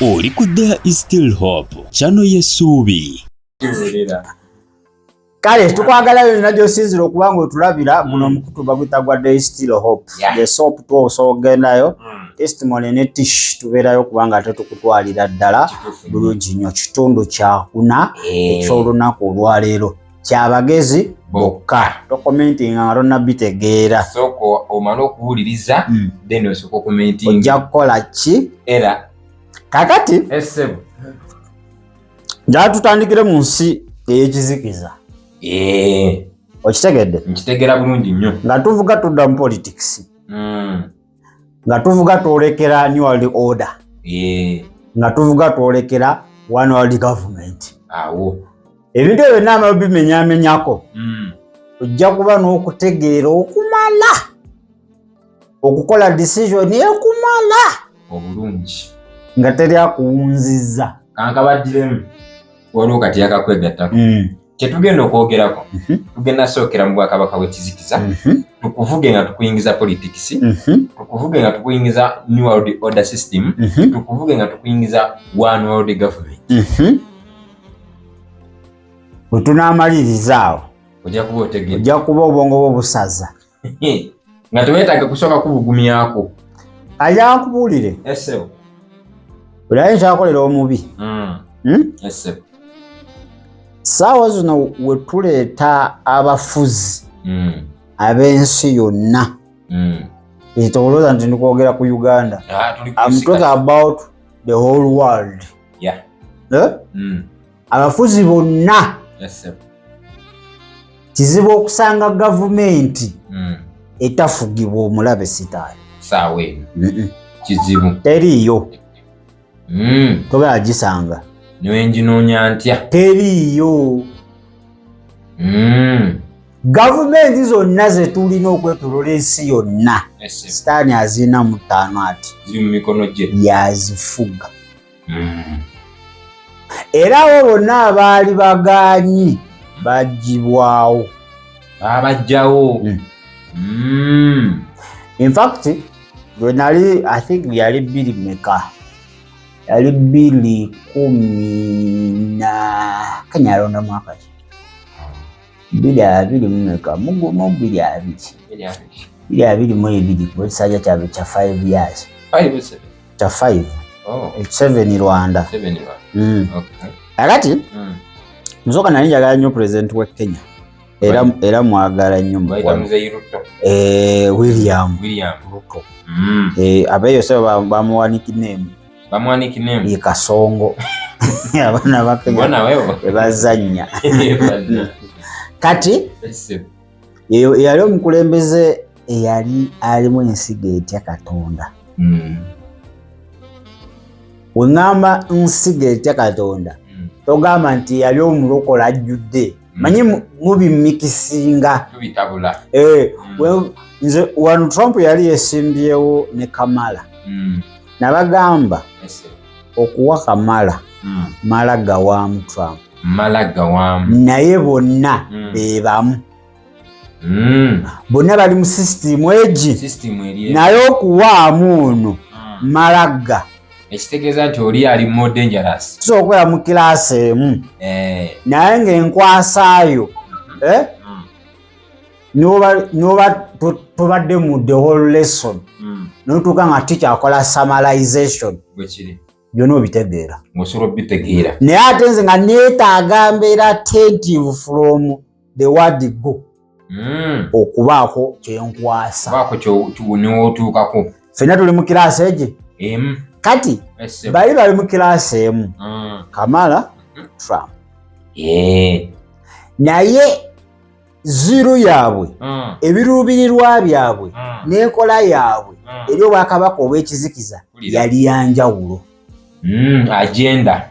Oli ku There is Still Hope, channel y'essuubi. Kale tukwagala yonna gy'osinzira okuba ng'otulabira guno omukutu bagwita gwa There is Still Hope. The soap twosogendayo testimony ne tish tubeerayo kubanga ate tukutwalira ddala bulungi nnyo kitundu kyakuna eky'olunaku olwaleero kyabagezi bokka tokomentinga nga tonna bitegeera soko omala okuwuliriza then osooka okumentinga ojja kukola ki era kakati esebo njala tutandikire mu nsi ey'ekizikiza okitegedde nkitegera bulungi nnyo nga tuvuga tudda mu politics nga tuvuga twolekera new world order nga tuvuga twolekera one world government awo ebintu ebyo byonna bimenyamenyako ojja kuba n'okutegeera okumala okukola decision ekumala obulungi nga teri akuwunziza kankabaddiremu waliwo kati yakakwegattako kyetugenda okwogerako tugenda sookera mu bwakabaka bw'ekizikiza tukuvuge nga tukuyingiza politics tukuvuge nga tukuyingiza new world order system tukuvuge nga tukuyingiza one world government wetunaamaliriza awo ojja kuba otegedde ojja kuba obwongo bwo busaza nga teweetaaga kusooka kubugumyako ajja nkubuulire esebo buli kyakolera omubi esebo saawa zino we tuleeta abafuzi ab'ensi yonna ekitolooza nti ndikwogera ku Uganda. I'm talking about the whole world. Abafuzi bonna kizibu okusanga gavumenti etafugibwa omulabe sitaani saawa eno kizibu teriiyo togera gisanga niwenginoonya ntya teriiyo gavumenti zonna zetulina okwetolola ensi yonna sitaani azirina mu ttaano ati ziri mu mikono gye yazifuga era abo bonna abaali bagaanyi baggibwawo babajjawo in fact lwe nali I think yali 2 meka yali 2010 kanyalonda mwaka ki 20 meka mugumu 2022 ku kisajja kyabwe kya 5 years kya 5 7 Rwanda akati nzoka nali njagala nnyo president wa Kenya era mwagala nnyo William Ruto abeyo sebo bamuwanikine ye Kasongo abana ba Kenya bazanya kati yali omukulembeze eyali alimu ensigo etya Katonda wengamba nsigo etya Katonda togamba nti yali omulokola ajjudde manyi mubimikisinga tubitabula nze wano Trump yali yesimbyewo ne Kamala nabagamba okuwa Kamala malaga waamu Trump malaga waamu naye bonna bebamu bonna bali mu system egi naye okuwaamu ono malaga ekitegeeza nti oli ali more dangerous tusobola mu kilaasi emu naye ng'enkwasaayo n'oba tobadde mu the whole lesson n'otuuka nga teacher akola summarization bwekiri byonna obitegeera ng'osobola obitegeera naye ate nze nga neetaaga mbeera attentive from the word go okubaako kyenkwasa baako niwootuukako ffenna tuli mu kilaasi egi kati bali mu kilaasi emu Kamala Trump naye zero yaabwe ebiruubirirwa byabwe n'enkola yaabwe eri obwakabaka obw'ekizikiza yali yanjawulo agenda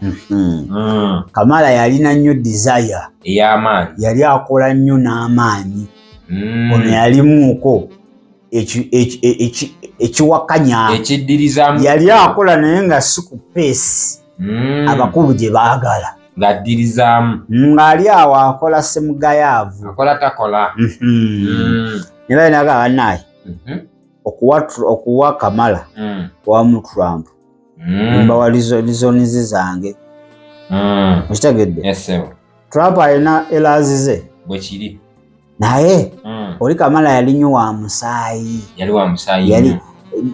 Kamala yalina nnyo desire ey'amaanyi yali akola nnyo n'amaanyi ono yalimuuko ekiwakanya ekiddirizamu yali akola naye nga si ku peesi abakulu gye baagala ng'addirizaamu ng'ali awo akola semugayaavu akola takola ne balinaga bannaaye okuwa Kamala wamu Trump mbawalizo lizonizi zange okitegedde. Yes. Trump alina elazi ze bwe kiri naye oli Kamala yali nnyo wa musaayi,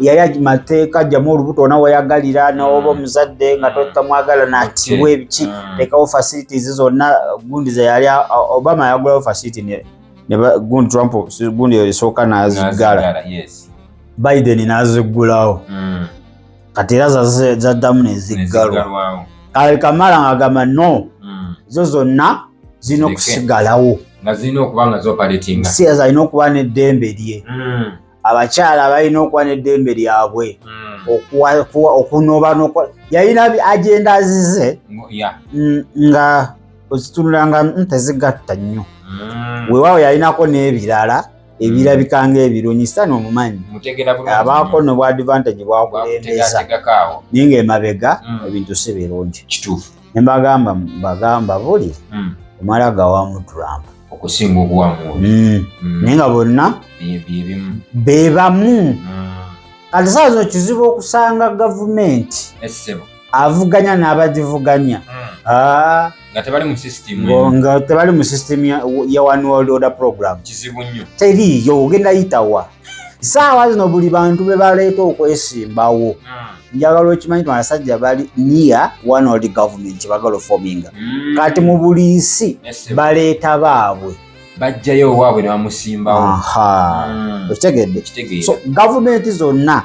yali mateeka jjamu olubuto ona weyagalira n'oba omuzadde nga totamwagala n'atibwa ebiki tekawo facilities zonna. Gundi ze yali Obama yagulawo facility ne gundi Trump gundi erisooka n'azigala, Biden n'aziggulawo kati era zaddamu neziggalwa. Kamala ng'agamba no zo zonna zirina okusigalawo nga zirina okuba nga zoperating. Siyaza alina okuba n'eddembe lye, abakyala balina okuba n'eddembe lyabwe okunoba yalina agenda azize nga ozitunulanga tezigatta nnyo. Weewaawo yalinako n'ebirala ebirabika ng'ebirungi sitani omumanyi abaako ne bwa advantage bwakulembeza naye ng'emabega ebintu si birungi. Ne mbagamba buli omala gawamu Trump okusinga okuwamu naye nga bonna bebamu. Kati saa zino kizibu okusanga gavumenti avuganya n'abagivuganya nga tebali mu system ya One World Order program. Kizibu nnyo teriyo, ogenda yitawa saawa zino buli bantu be baleeta okwesimbawo. Njagala okimanyi nti abasajja bali near One World government kyebagala ofominga kati mu buli nsi baleeta baabwe bajjayo owaabwe ne bamusimbawo. Okitegedde? So gavumenti zonna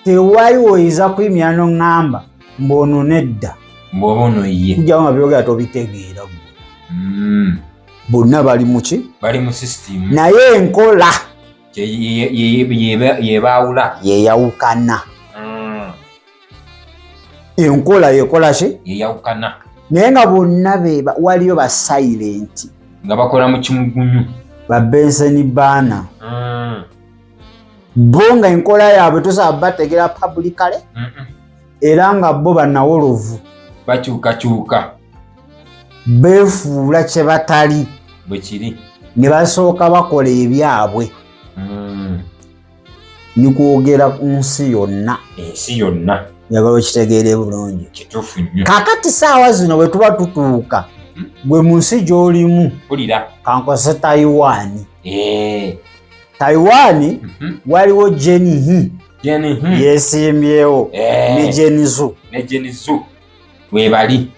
tewali woyiza kuyimira n'oŋŋamba mb'ono nedda mb'oba ono ye kujjamu nga byogera tobitegeera bonna bali mu ki? Bali mu system naye enkola yebaawula yeyawukana. Enkola yekola ki? Yeyawukana. Naye nga bonna waliyo ba silent nga bakola mu kimugunyu ba Benson Bana bo nga enkola yaabwe tosaba bategera publicly era nga bo bannawolovu bakyukakyuka beefuula kye batali bwe kiri ne basooka bakola ebyabwe nikwogera ku nsi yonna. Ensi yonna njagala okitegeere bulungi. Kituufu nnyo. Kaakati saawa zino bwe tuba tutuuka gwe mu nsi gy'olimu pulira kankose Taiwan. Taiwan waliwo Jenny yesimbyewo ne Jenizu webali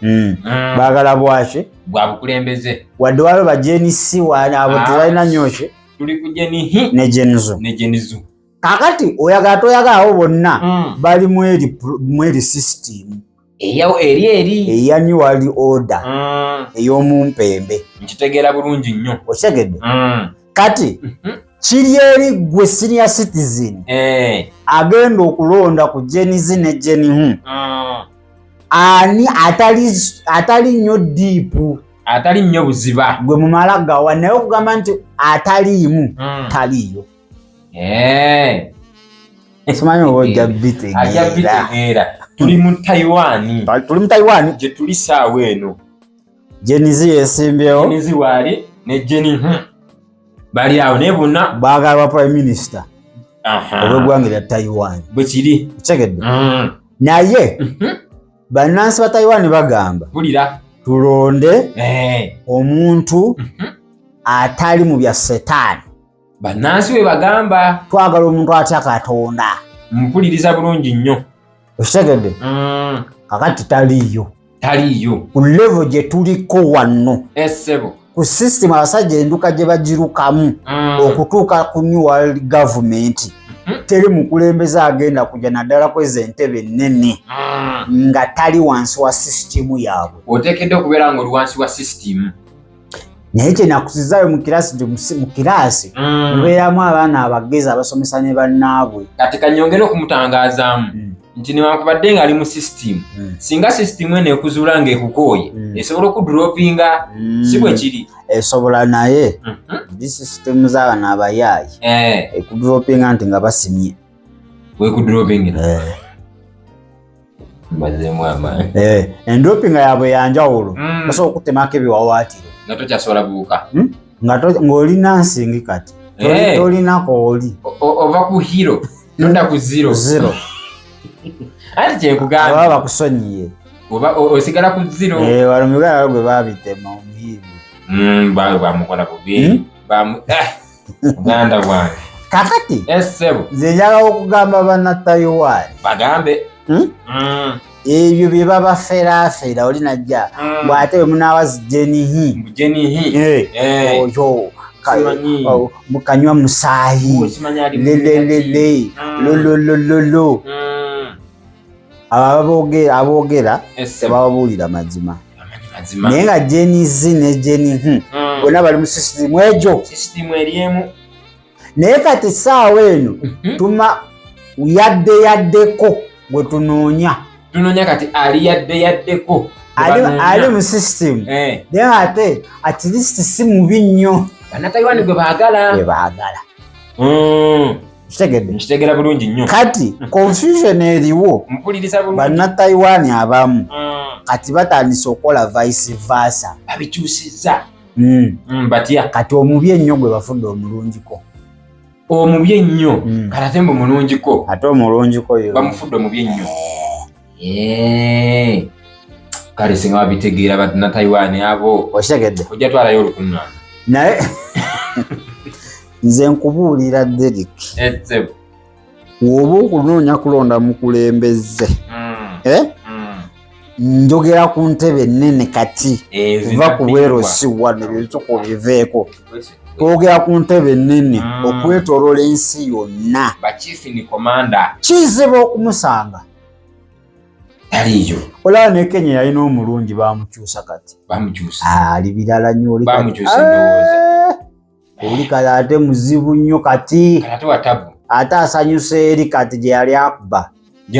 baagala bwaki bwa bukulembeze wadde waliwo ba Jenisi abo tebalina nyoki tuli ku Jenny ne Jenizu. Kakati oyagala toyagalawo bonna bali mweri system eya New World Order ey'omumpembe. Nkitegeera bulungi nnyo. Okitegedde? Kati kiri eri gwe senior citizen agenda okulonda ku Jenizi ne Jenny ani atali nnyo diipu atali nnyo buziba gwe mumala gawa naye okugamba nti ataliimu taliyo. Simanyi oba ojja bitegeera. Tuli mu Taiwan gye tuli saawa eno. Jenizi yesimbyewo. Jenizi waali ne Jenny bali awo naye bonna baagala ba prime minister obw'eggwanga lya Taiwan. Bwe kiri kitegedde naye bannansi ba Taiwan bagamba pulira tulonde omuntu atali mu bya setaani. Bannansi we bagamba twagala omuntu atya Katonda. Mpuliriza bulungi nnyo. Okitegedde? Kakati taliyo ku level gye tuliko wano ku system abasajja enduka gye bagirukamu okutuuka ku New World Government teri mukulembeza agenda kujja naddala kweza entebe ennene nga tali wansi wa system yaabwe. Oteekedde okubeera nga oli wansi wa system. Naye kye nakusizaayo mu kiraasi mubeeramu abaana abagezi abasomesa ne bannaabwe. Kati kanyongere okumutangazaamu nti newankubadde ng'ali mu system singa system eno ekuzuula ng'ekukooye esobola okudropinga si bwe kiri. Esobola naye di system z'abaana abayaayi ekudropinga nti nga basimye wekudropingira mbazeemu amaanyi. Endropinga yaabwe yanjawulo basobola okutemako ebiwawaatiro nga tokyasobola buuka ng'olina nsingi kati tolinako oli ova ku hero nonda ku zero. ati kyekugamba baba bakusonyiye oba osigala ku zero wano mu Uganda gwe babitema omuyivu bamukola bubi Uganda bwange kakati esebo nze njagala okugamba bannataiwan bagambe ebyo bye babafeerafeera oli najja bw'ate bwe munaawazi jenihi oyo mukanywa musaayi lelelele lololololo aboogera tebababuulira mazima naye nga jenizi ne jenihi bonna bali mu sisitimu egyo naye kati saawa eno tuma yaddeyaddeko gwe tunoonya kati ali yaddeko ali mu sisitimu naye ate at least si mubi nnyo bannataiwan gwe baagala kitegera bulungi nnyo kati confusion eriwo bannataiwan abamu kati batandise okukola vice versa babikyusizza batya kati omubi ennyo gwe bafudde omulungiko omubi ennyo kati ate mbu mulungiko ate omulungiko yo bamufudde omubi ennyo kale singa babitegeera bannataiwan abo okitegedde ojja twalayo olukuŋŋaana naye nze nkubuulira Derek woba okunoonya kulonda mukulembeze njogera ku ntebe ennene kati va ku bwerosi wano ebisuko biveeko twogera ku ntebe ennene okwetoloola ensi yonna kizibu okumusanga taliyo olaba ne Kenya yalina omulungi bamukyusa kati ali birala nnyo oli kale ate muzibu nnyo kati ate asanyusa eri kati gye yali akuba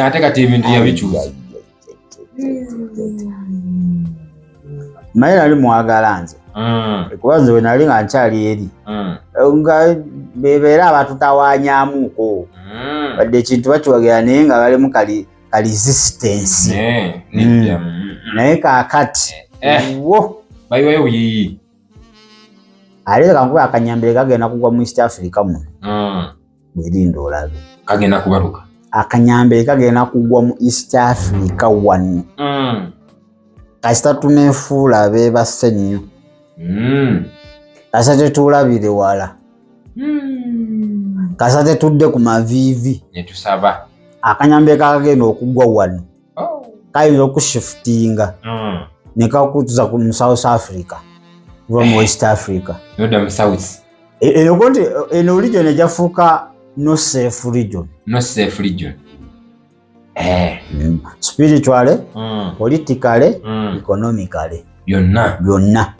ate kati ebintu yabikyusa naye nali mwagala nze kuba nze bwe nali nga nkyali eri nga bebeera abatutawanyamuuko badde ekintu bakiwagera naye nga balimu kali resistance naye kaakati wo bayiwayo buyiyi ate kankuba akanyambire kagenda kugwa mu East Africa muno bwerinda olabe kagenda kubaluka akanyambire kagenda kugwa mu East Africa wano kasita tunefuula abeebase nnyo kasita tetulabire wala kasita tetudde ku maviivi netusaba akanyambire kagenda okugwa wano kayinza okushifutinga ne kakutuza mu South Africa from West Africa noda mu South eno region ejafuuka no safe region spiritually politically economically byonna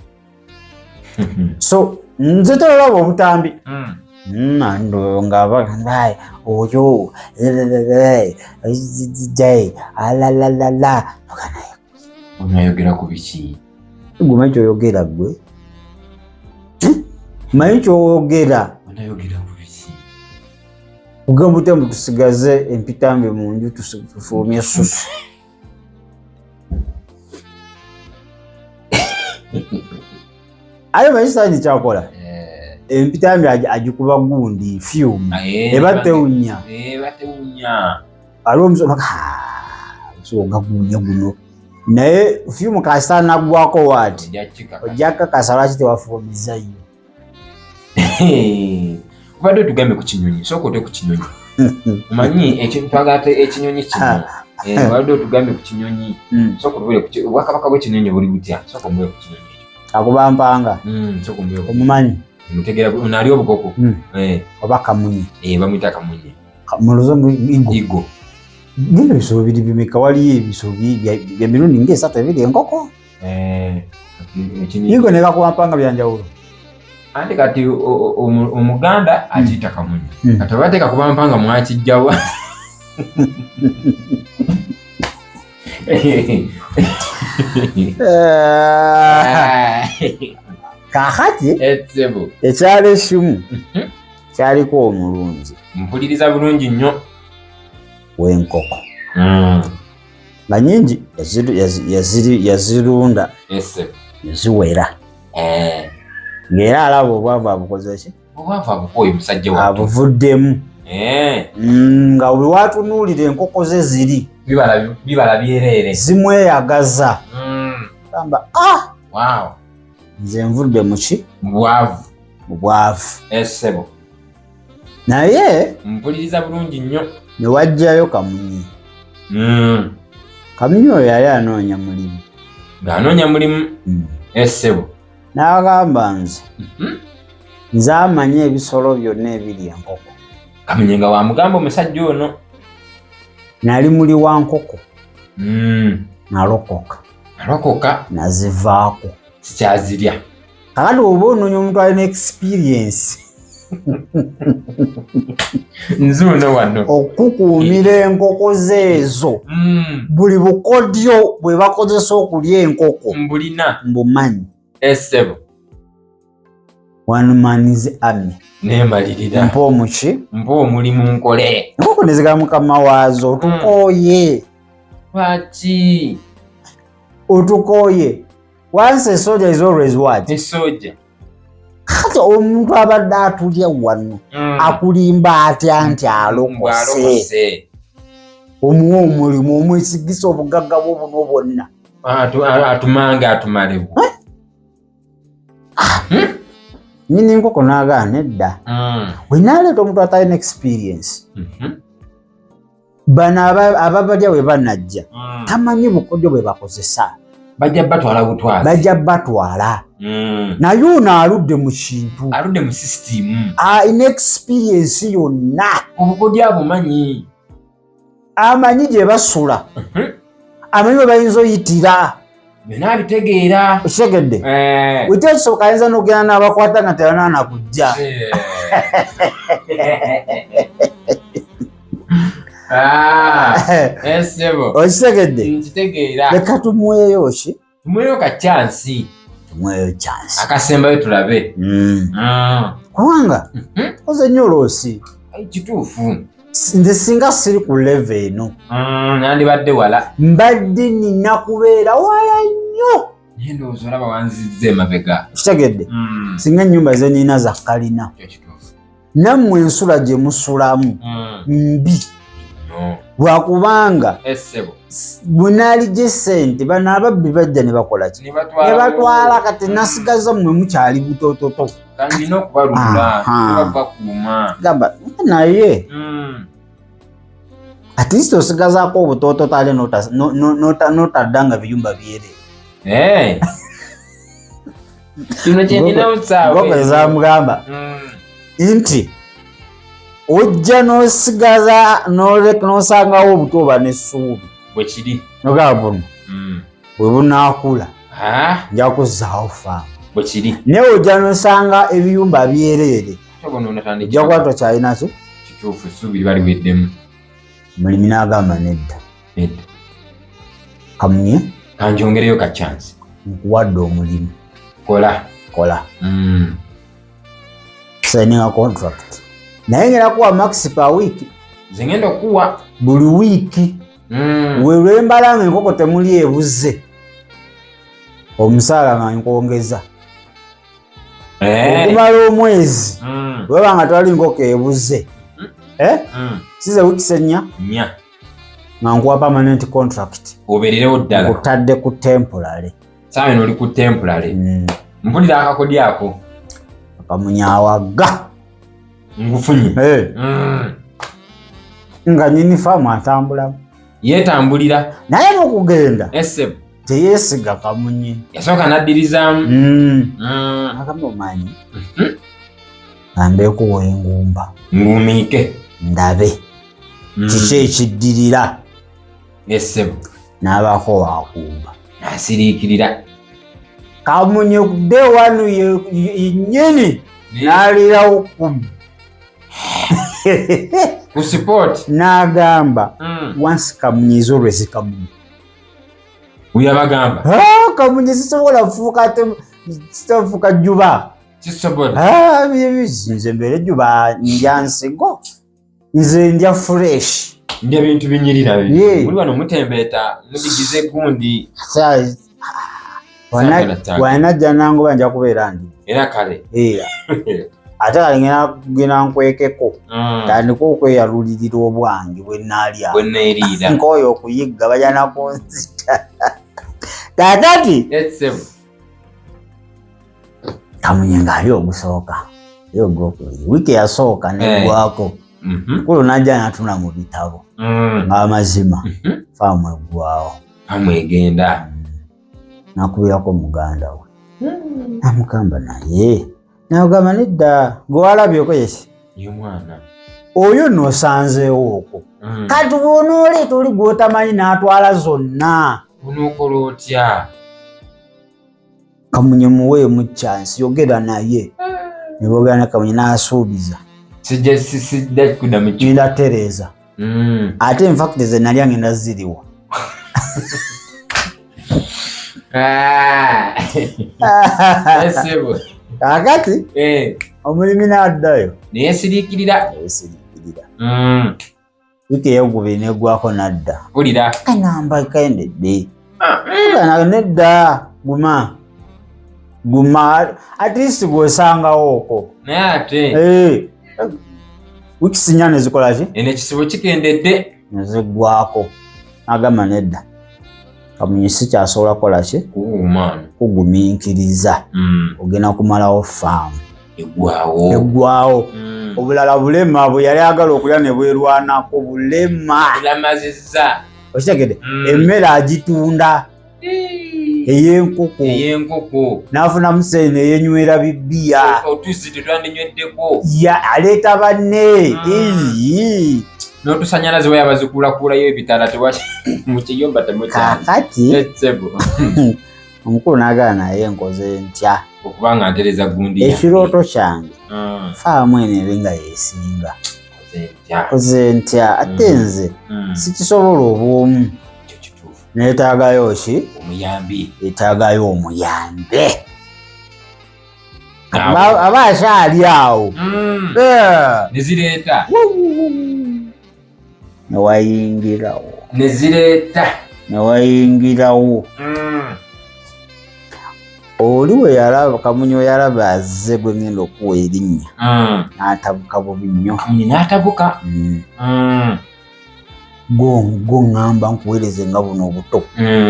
so nze tolaba obutambi ndo nga oyo alalala onayogera ku biki gumanyi kyoyogera gwe manyi kyoyogera onayogera ku biki kugamba utembu tusigaze empitambi mu nju tufulumye susu ayo manyi sani kyakola empitambi agikuba gundi fyumu eba tewunya aliwo omusoma nga gunya guno naye fyumu kasita nagwako waati ojjaka kasa lwaki tewafuumizayo obadde otugambe ku kinyonyi sooka ote ku kinyonyi omanyi ekintu twagate ekinyonyi kino obadde otugambe ku kinyonyi sooka otubule obwakabaka bw'ekinyonyi buli butya sooka omubule ku kinyonyi ekyo akuba mpanga sooka omubule omumanyi mutegera unaali obukoko oba kamunye bamuyita kamunye mu luzungu igo bino ebisolo biri bimeka waliyo ebisolo bya mirundi ng'esatu ebiri enkoko igo ne kakuba mpanga byanjawulo ate kati omuganda akiyita kamunye kati oba te kakuba mpanga mwakijjawa kakati ekyalo ekimu kyaliko omulungi mpuliriza bulungi nnyo w'enkoko nga nyingi yazirunda ziwera ng'era alaba obwavu abukoze ki obwavu abukoye musajja abuvuddemu nga bwe watunuulira enkoko ze ziri bibala byerere zimweyagaza gamba wow nze nvudde muki mu bwavu essebo naye mpuliriza bulungi nnyo ne wajjayo Kamunye. Kamunye oyo yali anoonya mulimu ng'anoonya mulimu essebo n'agamba nze amanye ebisolo byonna ebiri enkoko. Kamunye nga wamugamba omusajja ono nali muli wa nkoko nalokoka nazivaako sikyazirya kakati oba onoonya omuntu alina experience nzuuno wano okukuumira enkoko zeezo buli bukodyo bwe bakozesa okulya enkoko mbulina mbumanyi essebo one man's army nemalirira mpa omuki mpa omulimu nkole enkoko nezigala mukama waazo otukooye lwaki otukooye once a soldier is always what esoja kati omuntu abadde atulya wano akulimba atya nti alokose omuwa omulimu omwesigisa obugagga bwo buno bwonna atumange atumalewo nyini enkoko n'agaana edda bwe naaleeta omuntu atalina experience bano ababalya bwe banajja tamanyi bukodyo bwe bakozesa bajja batwala naye ono aludde mu kintu aludde mu system alina experience yonna obukodyo abumanyi amanyi gye basula amanyi bwe bayinza oyitira byonna abitegeera okitegedde wekyo kisoboka ayinza n'ogenda n'abakwata nga tebanana kujja essebo okitegedde nkitegeera leka tumuweeyo ki tumuweeyo kacyansi tumuweeyo chansi akasembayo tulabe kubanga oze nnyo oloosi kituufu nze singa siri ku leve eno nandibadde wala mbadde nina kubeera wala nnyo naye ndowooza olaba wanzizza emabega kitegedde singa ennyumba ze nina za kalina nammwe ensula gye musulamu mbi lwakubanga essebo bunaalijja sente bano ababbi bajja ne bakola ki ne batwala kati nasigaza mmwe mukyali butoototo nina okubalula nebabakuuma gamba naye at least osigazaako obutoototo ale notadda nga biyumba byere kino kyenina ngoko ezamugamba nti ojja n'osigaza n'osangawo obuto oba n'essuubi bwe kiri nogamba buno bwe bunaakula nja kuzzaawo faamu bwe kiri naye ojja n'osanga ebiyumba byereere ojja kuba tokyalina ki kituufu essuubi bali weddemu mulimi n'agamba nedda Kamunye kanjongereyo kacyansi nkuwadde omulimu kola signing contract naye ngenda kuwa max per week nze ngenda okuwa buli wiiki welwembala nga enkoko temuli ebuze omusaala nga nkwongeza okumala omwezi weba nga twali nkoko ebuze size wiiki ennya nga nkuwa permanent contract obeererewo ddala otadde ku temporary saawe noli ku temporary mpulira akakodyo ako Kamunye awagga ngufunye nga nyini faamu atambulamu yeetambulira naye n'okugenda essebo teyeesiga Kamunye yasooka naddirizaamu agamba omanyi ambeekuwa engumba ngumiike ndabe kiki ekiddirira essebo n'abaako wakumba nasiriikirira Kamunye day one yennyini n'alirawo 10 ku support n'agamba once Kamunye is always Kamunye uyabagamba Kamunye sisobola kufuuka jjuba kisobola nze mbeere jjuba ndya nsigo nze ndya fresh ndya bintu binyirira muli wano mutembeeta mudigize gundi wanajja nangoba nja kubeera ndi era kale ate ngena nkwekeko tandika okweyalulirira obwange bwe naalya nkooyo okuyigga bajana kunzita kakati Kamunye ngaali ogusooka wiiki yasooka neggwako mukulu najja natuna mu bitabo ng'amazima faamu eggwawo amwegenda nakubirako muganda we namugamba naye nagamba nedda gwe walabyeko yesi yomwana oyo nosanzeewo okwo kati bw'onooleeta oli gw'otamanyi n'atwala zonna onookola otya Kamunye muweemu chansi yogera naye ne boogera ne Kamunye n'asuubiza sijja kuddamu genda Tereza ate in fact ze nali angenda ziriwa kakati omulimi n'addayo neyesiriikirira wiiki eyokubiri neggwako n'adda ulira namba kayendedde nedda guma at least gwesangawo okwo naye ate wiiki sinya nezikola ki eno ekisibo kikendedde neziggwako agamba nedda Kamunye sikyasobola kukola ki kugumiikiriza ogenda kumalawo faamu eggwawo obulala bulema bwe yali agala okulya ne bwerwanako bulema okitegedde emmere agitunda ey'enkoko n'afunamu sente eyenywera bibbiya aleeta banne n'otusanyalaze weyaba zikuulakuulayo ebitala mukiyumba kakati omukulu n'agala naye nkoze ntya okubanga ntereza gundi ekirooto kyange faamu eno ebe nga yeesinga nkoze ntya ate nze sikisobola obwomu neetaagayo ki omuyambi etaagayo omuyambe aba akyali awo nezireeta newayingirawo oli we yalaba Kamunye we yalaba azze gwe ngenda okuwa erinnya n'atabuka bubi nnyo n'atabuka goŋŋamba nkuweereze nga buno obuto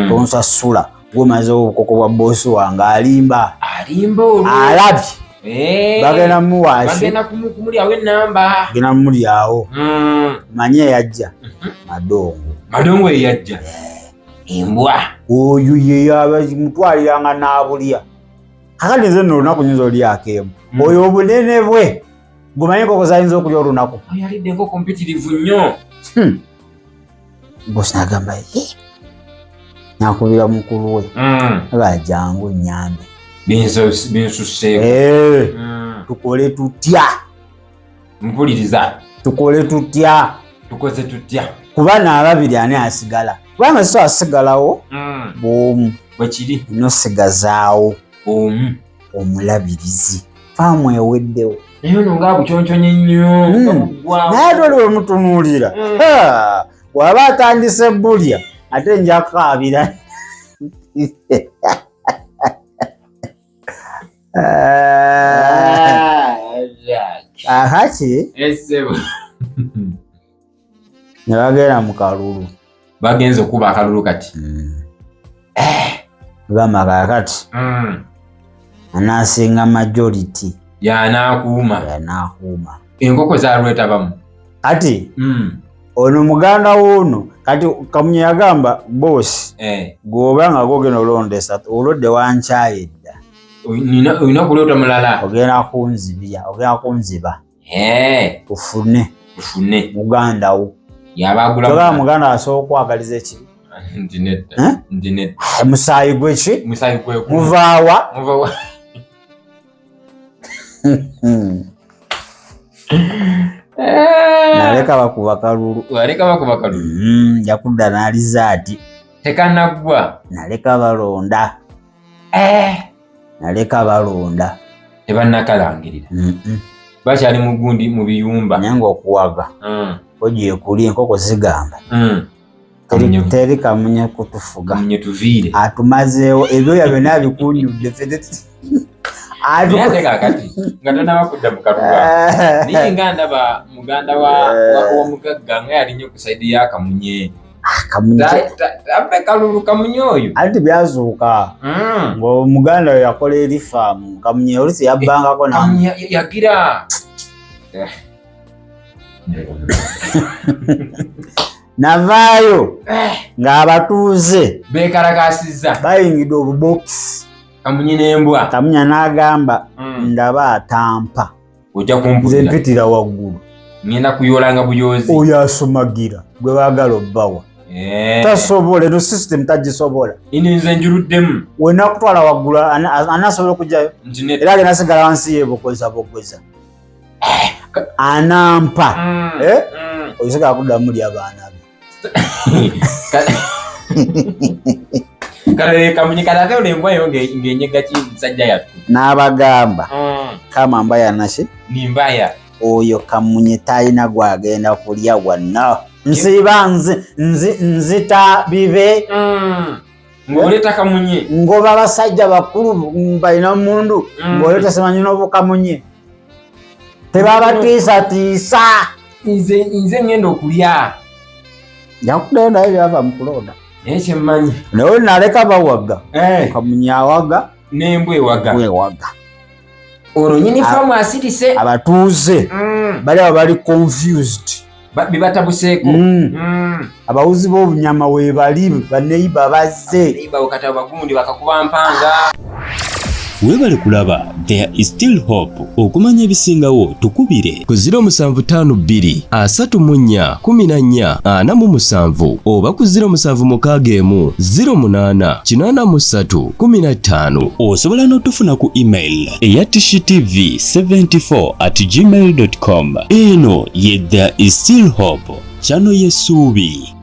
tonsasula gwemazewo obukoko bwa boosi wange alimba alabye bagenda mumuwaasi genda mumulyawo manye yajja madongo eyajja embwa oyo yeyaba mutwaliranga n'abulya kakati nze nno olunaku nyinza olyako emu oyo obunene bwe gumanyi enkoko zayinza okulya olunaku yalidde enkoko mpitirivu nnyo bosi nagamba nakubira mukulu we abajangu nyambe binsusseeko tukole tutya mpuliriza tukole tutya tukoze tutya kuba n'ababiri ani asigala kubanga so asigalawo bw'omu bwekiri nosigazaawo omulabirizi faamu eweddewo naye ono nga bukyonkyonye nnyo naye toli wemutunuulira waba atandise bulya ate njakabira ahaki ne bagenda mu kalulu bagenze okuba akalulu kati gamba kakati anaasinga majority yanaakuuma enkoko zalwetabamu kati ono muganda w'ono kati Kamunye yagamba boosi gwoba nga gogenda olondesa olodde wankyaye edda olina okuleeta mulala ogenda kunziba tufune muganda wo togaa muganda asobola okwagaliza eki musaayi gweki muvaawa naleka bakuba kalulu jakudda n'aliza ati tekanaggwa naleka balonda tebanakalangirira bakyali mu gundi mu biyumba naye ngaokuwaga ogyekuli enkoko zigamba teri Kamunye kutufuga tuviire atumazeewo ebyoya byonna bikunyudde ate kakati nga tonaba kudda mu Kaluba naye nga ndaba muganda w'omugagga nga yalinye ku saidi ya Kamunye. Abe Kalulu Kamunye oyo anti byazuuka ng'omuganda we yakola eri faamu Kamunye oluusi yabbangako yagira navaayo ng'abatuuze beekalakasizza bayingidde obubokisi. Kamunye n'embwa Kamunye n'agamba ndaba atampa ojja kumpulira nze mpitira waggulu ngenda kuyoolanga buyoozi oyo asomagira gwe baagala obbawa tasobola eno system tagisobola ine nze njuruddemu wenakutwala waggulu anasobola okujjayo era agenda asigala wansi yebogoza anampa oyisigala kuddamu muli abaana be Kamunye katate olembwa yo ng'enyega ki musajja yattu n'abagamba kama mbaya nashe nimbaya oyo Kamunye talina gwagenda kulya wonna nsiba nzita bibe ng'oleta Kamunye ngoba abasajja bakulu balina mundu ng'oleta semanyi n'obukamunye tebabatiisatiisa nze ngenda okulya jakuddayo naye byava mu kulonda naye kyemmanyi naye naleka bawaga Kamunye awaga n'embwa ewaga olwo nyini faamu asirise abatuuze bali abo bali confused bibatabuseeko abawuzi b'obunyama weebali baneiba bazze kata bagundi bakakuba mpanga. Weebale kulaba There is Still Hope. Okumanya ebisingawo tukubire ku 075 34 14 47 oba ku 076 08 83 15. Osobola n'otufuna ku email eya tishitv74@gmail.com. Eno ye There is Still Hope, channel y'essuubi.